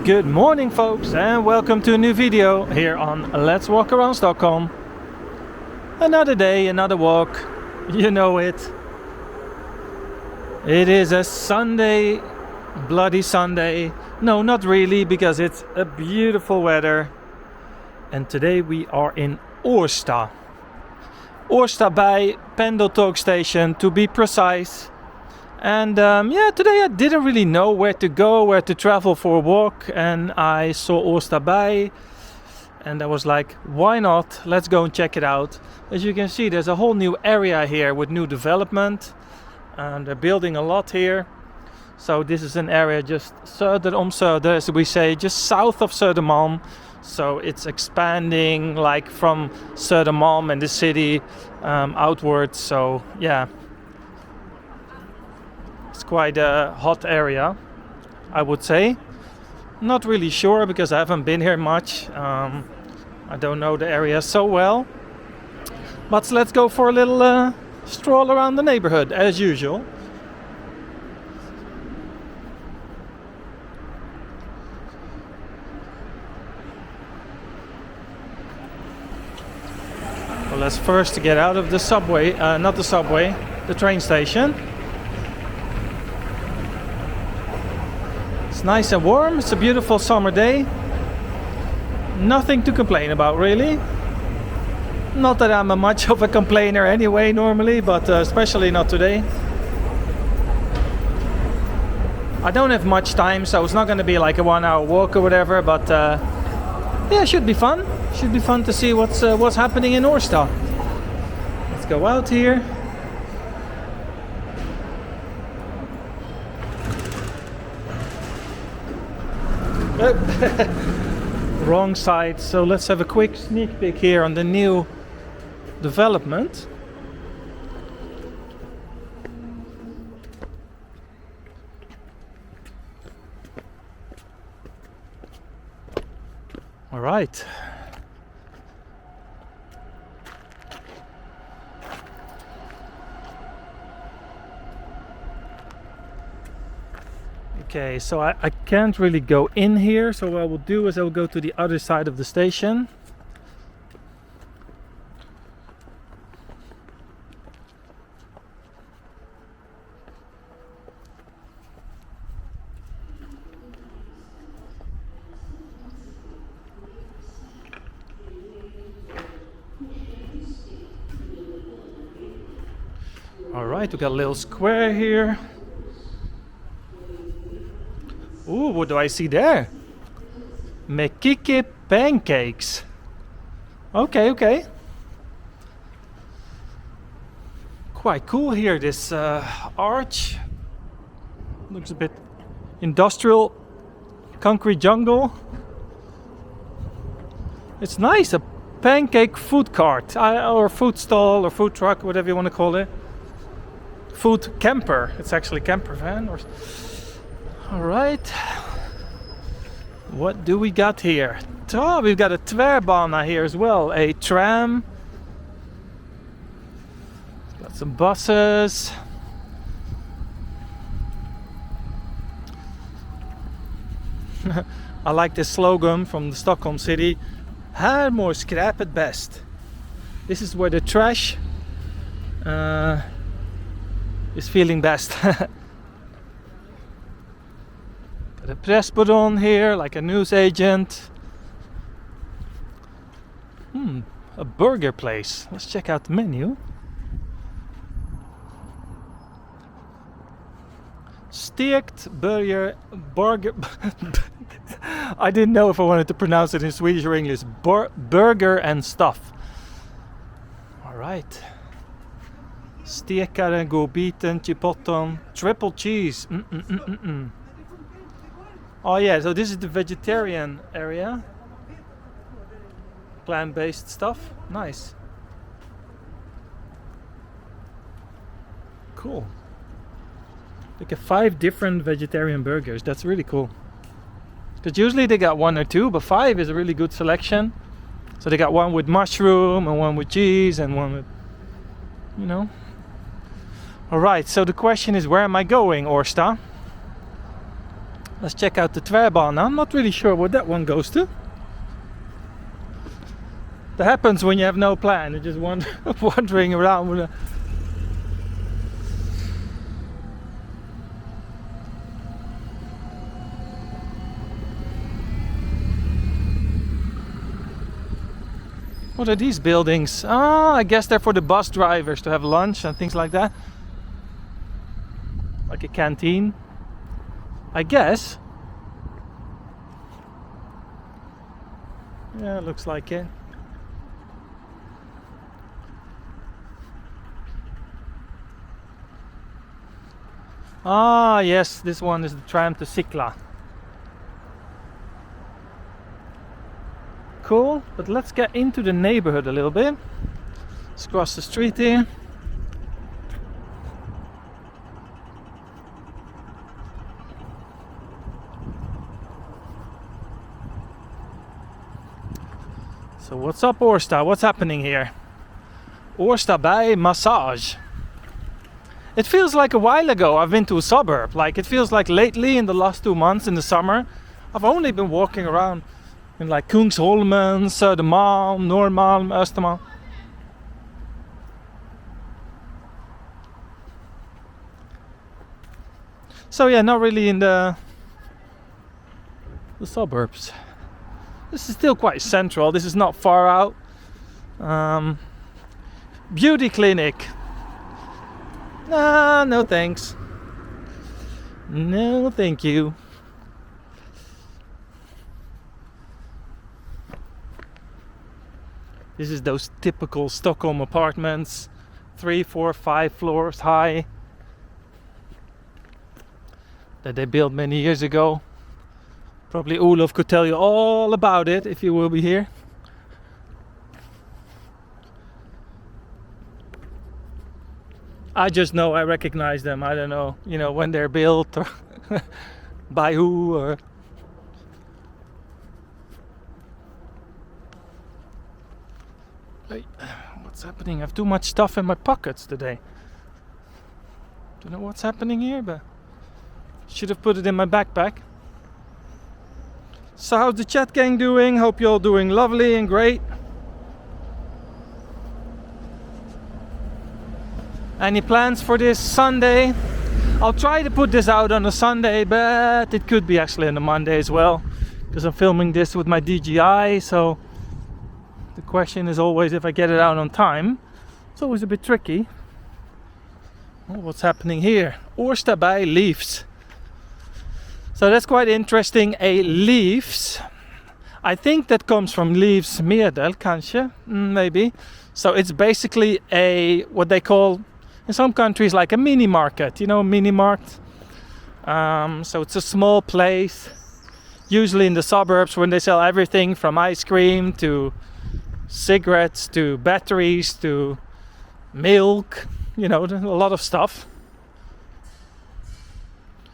Good morning folks, and welcome to a new video here on Let's Walk Around Stockholm. Another day, another walk, you know it. It is a Sunday, bloody Sunday. No, not really, because it's a beautiful weather. And today we are in Årsta. Årstaberg pendeltåg station to be precise. And today I didn't really know where to go, where to travel for a walk, and I saw Årstaberg and I was like, why not? Let's go and check it out. As you can see, there's a whole new area here with new development, and they're building a lot here. So this is an area just söder om Söder, as we say, just south of Södermalm. So it's expanding like from Södermalm and the city outwards. So yeah, it's quite a hot area, I would say. Not really sure because I haven't been here much. I don't know the area so well. But let's go for a little stroll around the neighborhood as usual. Well, let's first get out of the subway, not the subway, the train station. It's nice and warm, it's a beautiful summer day. Nothing to complain about really. Not that I'm much of a complainer anyway normally, but especially not today. I don't have much time, so it's not going to be like a 1 hour walk or whatever, but yeah, it should be fun. Should be fun to see what's happening in Orsta. Let's go out here. Wrong side, so let's have a quick sneak peek here on the new development. All right. Okay, so I can't really go in here, so what I will do is I will go to the other side of the station. All right, we got a little square here. Ooh, what do I see there? Mekike pancakes. Okay. Quite cool here, this arch. Looks a bit industrial, concrete jungle. It's nice, a pancake food cart, or food stall, or food truck, whatever you want to call it. Food camper, it's actually camper van. Alright, what do we got here? Oh, we've got a tvärbana here as well, a tram. Got some buses. I like this slogan from the Stockholm city. Här mår skräpet bäst. This is where the trash is feeling best. Got a pressbutton here, like a news agent. A burger place. Let's check out the menu. Stekt burger. I didn't know if I wanted to pronounce it in Swedish or English. Burger and stuff. All right. Stekare, godbiten, chipotle, triple cheese. Oh yeah, so this is the vegetarian area. Plant-based stuff. Nice. Cool. Look at 5 different vegetarian burgers. That's really cool. Because usually they got 1 or 2, but 5 is a really good selection. So they got one with mushroom and one with cheese and one with, you know. Alright, so the question is, where am I going, Orsta? Let's check out the Tvärbana. I'm not really sure what that one goes to. That happens when you have no plan. You're just wandering around with a... What are these buildings? Ah, I guess they're for the bus drivers to have lunch and things like that. Like a canteen, I guess. Yeah, looks like it. Ah, yes, this one is the tram to Sickla. Cool, but let's get into the neighborhood a little bit. Let's cross the street here. So what's up, Orsta? What's happening here? Årstaberg massage. It feels like a while ago I've been to a suburb. Like it feels like lately in the last 2 months in the summer I've only been walking around in like Kungsholmen, Södermalm, Norrmalm, Östermalm. So yeah, not really in the suburbs. This is still quite central. This is not far out. Beauty clinic. Nah, no thanks. No, thank you. This is those typical Stockholm apartments, 3, 4, 5 floors high, that they built many years ago. Probably Olof could tell you all about it if you will be here. I just know I recognize them. I don't know, when they're built or by who or... Hey, what's happening? I have too much stuff in my pockets today. Don't know what's happening here, but should have put it in my backpack. So how's the chat gang doing? Hope you're all doing lovely and great. Any plans for this Sunday? I'll try to put this out on a Sunday, but it could be actually on a Monday as well, because I'm filming this with my DJI, so the question is always if I get it out on time. It's always a bit tricky. Oh, what's happening here? Årstaberg leaves. So that's quite interesting. A leaves. I think that comes from livsmedel, kanske, maybe. So it's basically what they call in some countries like a mini market, mini mart. So it's a small place, usually in the suburbs, when they sell everything from ice cream to cigarettes to batteries to milk, a lot of stuff.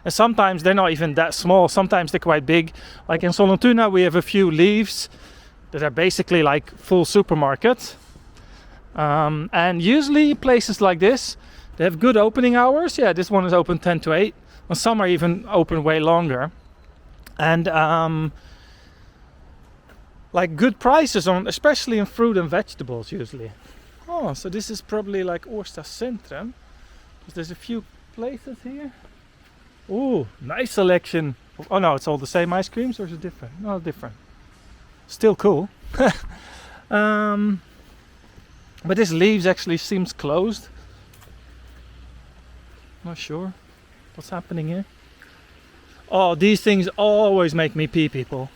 And sometimes they're not even that small, sometimes they're quite big. Like in Sollentuna we have a few leaves that are basically like full supermarkets. And usually places like this, they have good opening hours. Yeah, this one is open 10 to 8. And some are even open way longer. And like good prices on, especially in fruit and vegetables usually. Oh, so this is probably like Orsta Centrum. Because there's a few places here. Oh, nice selection. Oh no, it's all the same ice creams, or is it different? No, different. Still cool. But this leaves actually seems closed. Not sure what's happening here. Oh, these things always make me pee, people.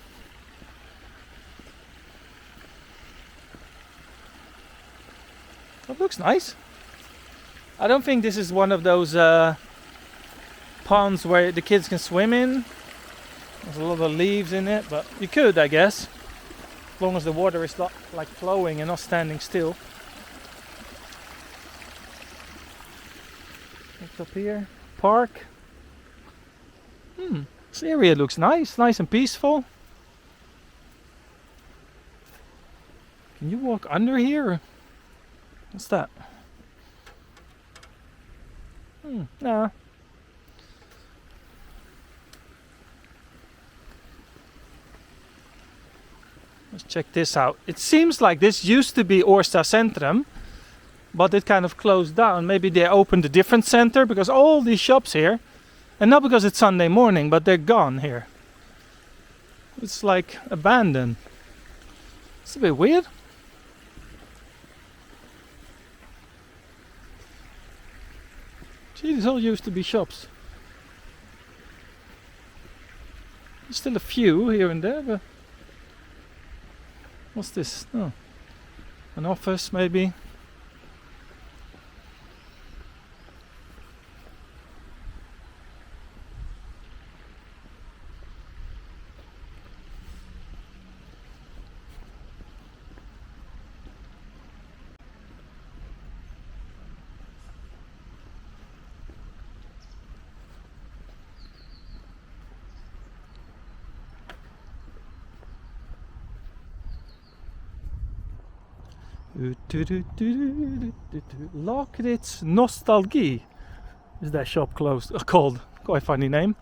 That looks nice. I don't think this is one of those ponds where the kids can swim in. There's a lot of leaves in it, but you could, I guess, as long as the water is not like flowing and not standing still. What's up here? Park. This area looks nice and peaceful. Can you walk under here? What's that? Nah. Let's check this out. It seems like this used to be Orsta Centrum, but it kind of closed down. Maybe they opened a different center, because all these shops here, and not because it's Sunday morning, but they're gone here. It's like abandoned. It's a bit weird. Gee, these all used to be shops. There's still a few here and there, but what's this? Oh, an office maybe. Lakritz Nostalgie is that shop closed? Called, quite funny name.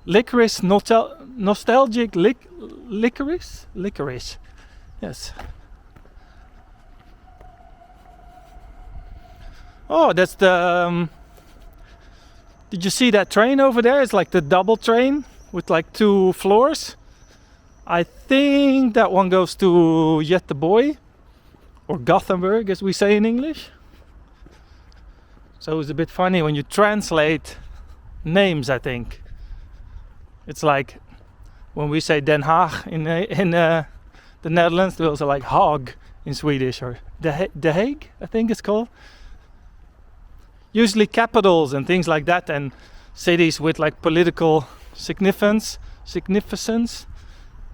Licorice Nostalgic Licorice? Licorice, yes. Oh, that's the... did you see that train over there? It's like the double train with like 2 floors. I think that one goes to Göteborg. Or Gothenburg, as we say in English. So it's a bit funny when you translate names, I think. It's like when we say Den Haag in the Netherlands, they also like Haag in Swedish, or The Hague, I think it's called. Usually capitals and things like that, and cities with like political significance,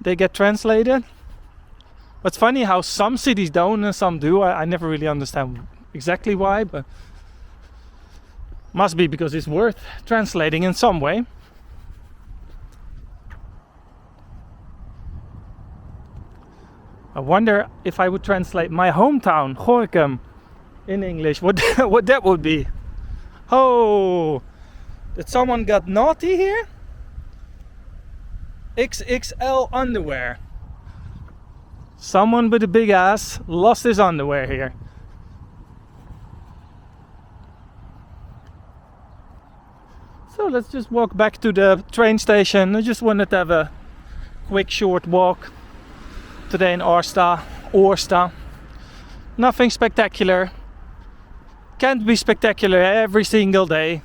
they get translated. It's funny how some cities don't and some do. I never really understand exactly why, but must be because it's worth translating in some way. I wonder if I would translate my hometown, Gorinchem, in English, what that would be. Oh, did someone got naughty here? XXL underwear. Someone with a big ass lost his underwear here. So let's just walk back to the train station. I just wanted to have a quick short walk today in Orsta. Nothing spectacular. Can't be spectacular every single day.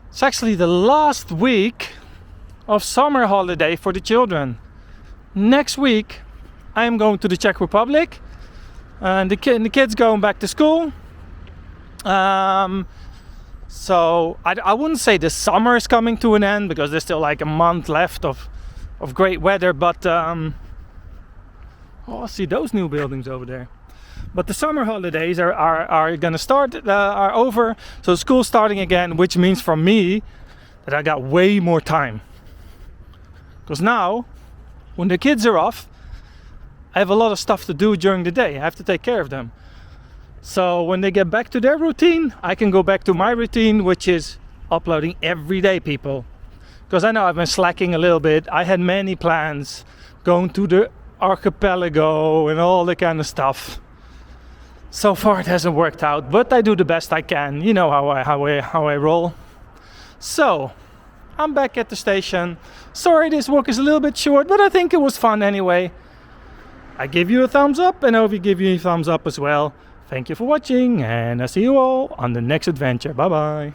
It's actually the last week of summer holiday for the children. Next week I am going to the Czech Republic, and the kids going back to school. So I wouldn't say the summer is coming to an end, because there's still like a month left of great weather, but oh, see those new buildings over there. But the summer holidays are gonna start, are over, so school's starting again, which means for me that I got way more time. Because now, when the kids are off, I have a lot of stuff to do during the day. I have to take care of them. So when they get back to their routine, I can go back to my routine, which is uploading every day, people. Because I know I've been slacking a little bit. I had many plans, going to the archipelago and all that kind of stuff. So far it hasn't worked out, but I do the best I can. You know how I roll. So I'm back at the station. Sorry this walk is a little bit short, but I think it was fun anyway. I give you a thumbs up, and I hope you give you a thumbs up as well. Thank you for watching, and I'll see you all on the next adventure. Bye bye.